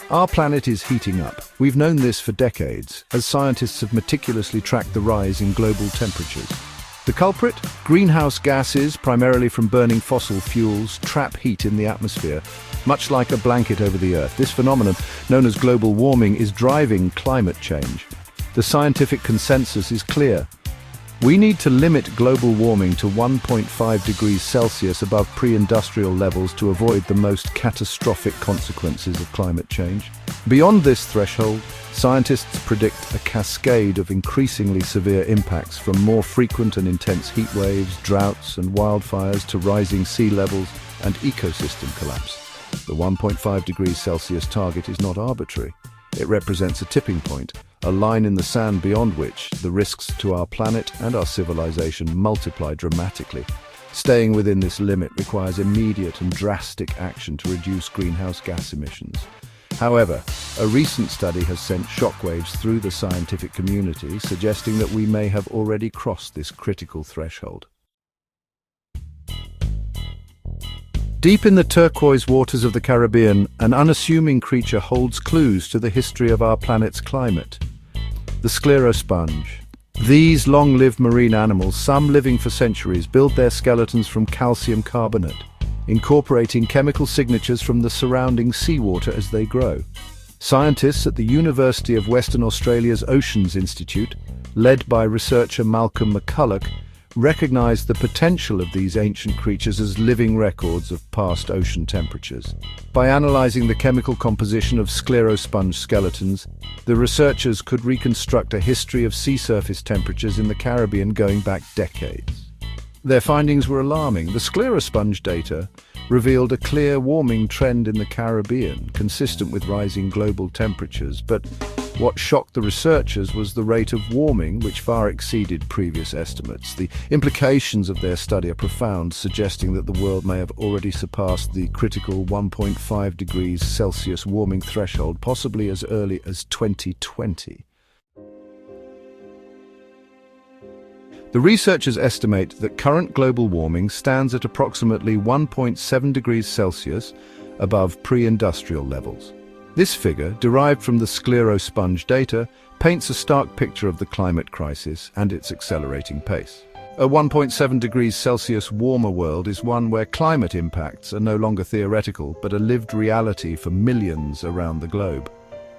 Our planet is heating up. We've known this for decades, as scientists have meticulously tracked the rise in global temperatures. The culprit? Greenhouse gases, primarily from burning fossil fuels, trap heat in the atmosphere, much like a blanket over the Earth. This phenomenon, known as global warming, is driving climate change. The scientific consensus is clear. We need to limit global warming to 1.5 degrees Celsius above pre-industrial levels to avoid the most catastrophic consequences of climate change. Beyond this threshold, scientists predict a cascade of increasingly severe impacts, from more frequent and intense heat waves, droughts and wildfires to rising sea levels and ecosystem collapse. The 1.5 degrees Celsius target is not arbitrary. It represents a tipping point, a line in the sand beyond which the risks to our planet and our civilization multiply dramatically. Staying within this limit requires immediate and drastic action to reduce greenhouse gas emissions. However, a recent study has sent shockwaves through the scientific community, suggesting that we may have already crossed this critical threshold. Deep in the turquoise waters of the Caribbean, an unassuming creature holds clues to the history of our planet's climate. The sclerosponge. These long-lived marine animals, some living for centuries, build their skeletons from calcium carbonate, incorporating chemical signatures from the surrounding seawater as they grow. Scientists at the University of Western Australia's Oceans Institute, led by researcher Malcolm McCulloch, recognized the potential of these ancient creatures as living records of past ocean temperatures. By analyzing the chemical composition of sclerosponge skeletons, the researchers could reconstruct a history of sea surface temperatures in the Caribbean going back decades. Their findings were alarming. The sclerosponge data revealed a clear warming trend in the Caribbean, consistent with rising global temperatures. But what shocked the researchers was the rate of warming, which far exceeded previous estimates. The implications of their study are profound, suggesting that the world may have already surpassed the critical 1.5 degrees Celsius warming threshold, possibly as early as 2020. The researchers estimate that current global warming stands at approximately 1.7 degrees Celsius above pre-industrial levels. This figure, derived from the sclerosponge data, paints a stark picture of the climate crisis and its accelerating pace. A 1.7 degrees Celsius warmer world is one where climate impacts are no longer theoretical, but a lived reality for millions around the globe.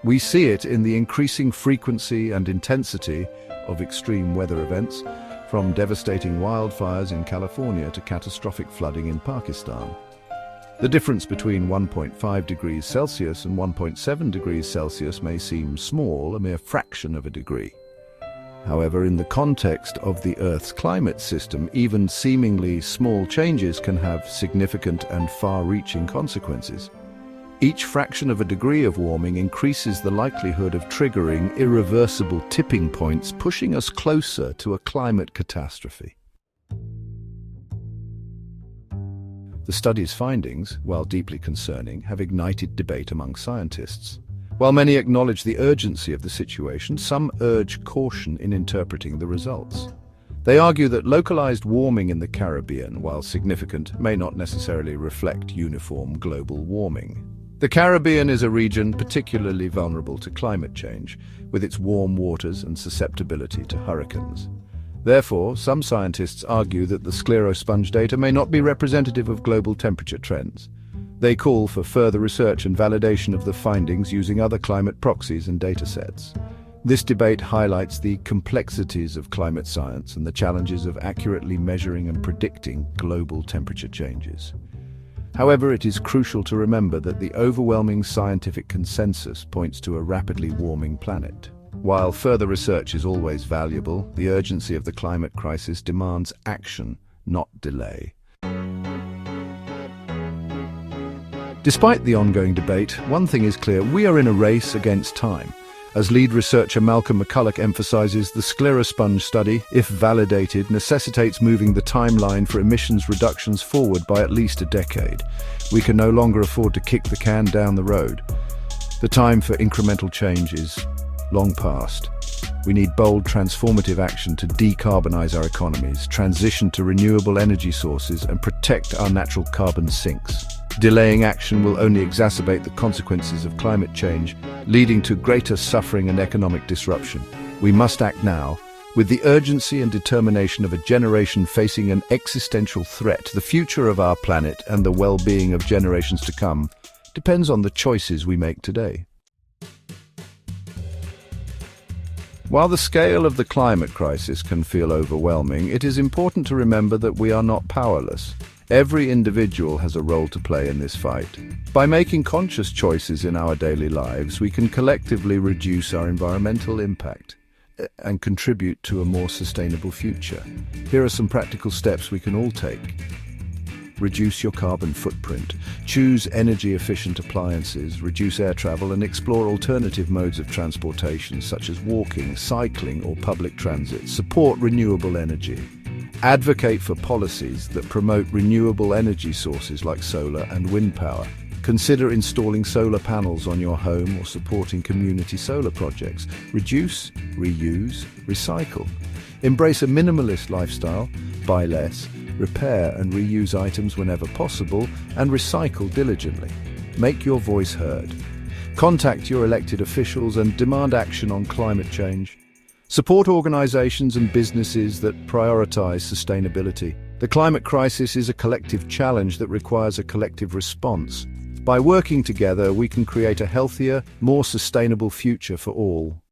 We see it in the increasing frequency and intensity of extreme weather events, from devastating wildfires in California to catastrophic flooding in Pakistan. The difference between 1.5 degrees Celsius and 1.7 degrees Celsius may seem small, a mere fraction of a degree. However, in the context of the Earth's climate system, even seemingly small changes can have significant and far-reaching consequences. Each fraction of a degree of warming increases the likelihood of triggering irreversible tipping points, pushing us closer to a climate catastrophe. The study's findings, while deeply concerning, have ignited debate among scientists. While many acknowledge the urgency of the situation, some urge caution in interpreting the results. They argue that localized warming in the Caribbean, while significant, may not necessarily reflect uniform global warming. The Caribbean is a region particularly vulnerable to climate change, with its warm waters and susceptibility to hurricanes. Therefore, some scientists argue that the sclerosponge data may not be representative of global temperature trends. They call for further research and validation of the findings using other climate proxies and datasets. This debate highlights the complexities of climate science and the challenges of accurately measuring and predicting global temperature changes. However, it is crucial to remember that the overwhelming scientific consensus points to a rapidly warming planet. While further research is always valuable, the urgency of the climate crisis demands action, not delay. Despite the ongoing debate, one thing is clear: we are in a race against time. As lead researcher Malcolm McCulloch emphasizes, the sclerosponge study, if validated, necessitates moving the timeline for emissions reductions forward by at least a decade. We can no longer afford to kick the can down the road. The time for incremental change is long past. We need bold, transformative action to decarbonize our economies, transition to renewable energy sources, and protect our natural carbon sinks. Delaying action will only exacerbate the consequences of climate change, leading to greater suffering and economic disruption. We must act now, with the urgency and determination of a generation facing an existential threat. The future of our planet and the well-being of generations to come depends on the choices we make today. While the scale of the climate crisis can feel overwhelming, it is important to remember that we are not powerless. Every individual has a role to play in this fight. By making conscious choices in our daily lives, we can collectively reduce our environmental impact and contribute to a more sustainable future. Here are some practical steps we can all take. Reduce your carbon footprint. Choose energy-efficient appliances, reduce air travel, and explore alternative modes of transportation, such as walking, cycling, or public transit. Support renewable energy. Advocate for policies that promote renewable energy sources like solar and wind power. Consider installing solar panels on your home or supporting community solar projects. Reduce, reuse, recycle. Embrace a minimalist lifestyle. Buy less, repair and reuse items whenever possible, and recycle diligently. Make your voice heard. Contact your elected officials and demand action on climate change. Support organizations and businesses that prioritize sustainability. The climate crisis is a collective challenge that requires a collective response. By working together, we can create a healthier, more sustainable future for all.